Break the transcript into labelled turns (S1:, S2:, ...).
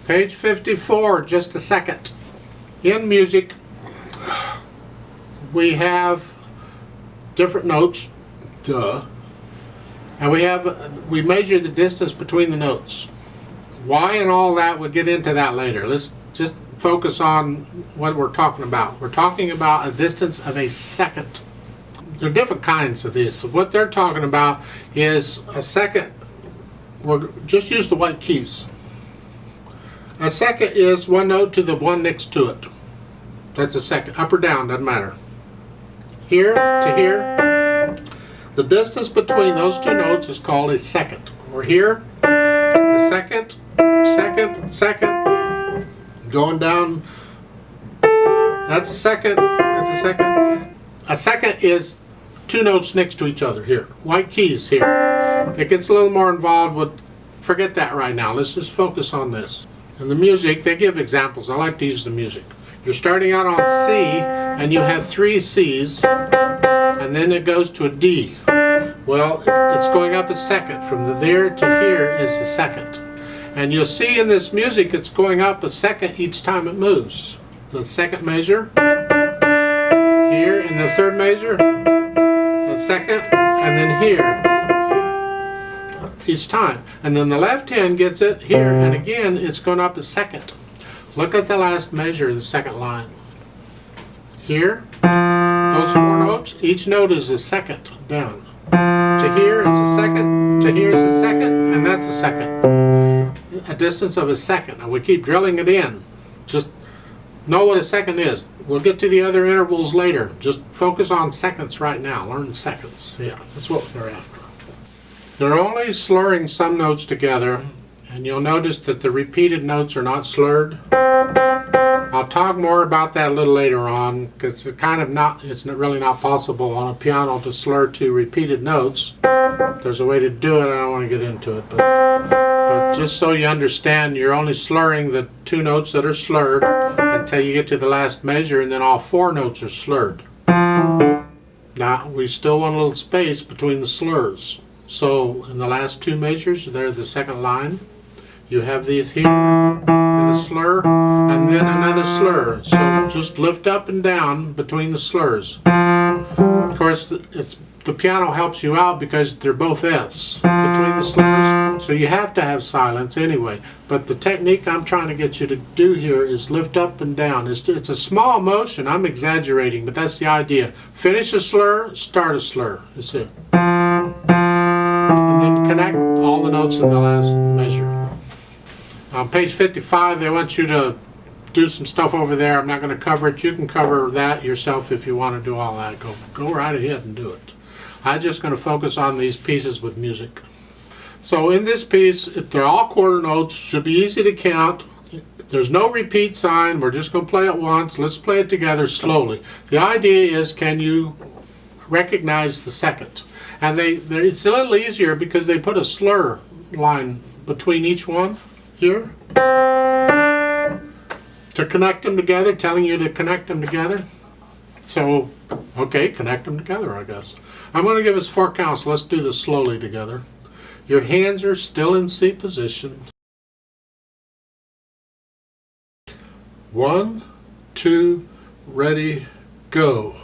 S1: Page 54, just a second. In music, we have different notes, duh, and we measure the distance between the notes. Why and all that, we'll get into that later. Let's just focus on what we're talking about. We're talking about a distance of a second. There are different kinds of this. What they're talking about is a second. We'll just use the white keys. A second is one note to the one next to it. That's a second. Up or down, doesn't matter. Here to here. The distance between those two notes is called a second. Or here, a second, second, second. Going down. That's a second. That's a second. A second is two notes next to each other here. White keys here. It gets a little more involved with, forget that right now. Let's just focus on this. In the music, they give examples. I like to use the music. You're starting out on C, and you have 3 C's, and then it goes to a D. Well, it's going up a second. From there to here is the second. And you'll see in this music, it's going up a second each time it moves. The second measure, here, and the third measure, the second, and then here. Each time. And then the left hand gets it here, and again it's going up a second. Look at the last measure of the second line. Here, those 4 notes, each note is a second down. To here it's a second, to here is a second, and that's a second. A distance of a second. And we keep drilling it in. Just know what a second is. We'll get to the other intervals later. Just focus on seconds right now. Learn seconds. Yeah, that's what they're after. They're only slurring some notes together, and you'll notice that the repeated notes are not slurred. I'll talk more about that a little later on, because it's really not possible on a piano to slur 2 repeated notes. There's a way to do it. I don't want to get into it, but just so you understand, you're only slurring the 2 notes that are slurred until you get to the last measure, and then all 4 notes are slurred. Now we still want a little space between the slurs. So in the last 2 measures, they're the second line. You have these here, then a slur, and then another slur. So just lift up and down between the slurs. Of course, the piano helps you out because they're both F's between the slurs. So you have to have silence anyway. But the technique I'm trying to get you to do here is lift up and down. It's a small motion. I'm exaggerating, but that's the idea. Finish a slur, start a slur. That's it. And then connect all the notes in the last measure. On page 55, they want you to do some stuff over there. I'm not going to cover it. You can cover that yourself if you want to do all that. Go right ahead and do it. I'm just going to focus on these pieces with music. So in this piece, they're all quarter notes. Should be easy to count. There's no repeat sign. We're just going to play it once. Let's play it together slowly. The idea is, can you recognize the second? And it's a little easier because they put a slur line between each one here to connect them together, telling you to connect them together. So, okay, connect them together, I guess. I'm going to give us 4 counts. Let's do this slowly together. Your hands are still in C position. 1, 2, ready, go.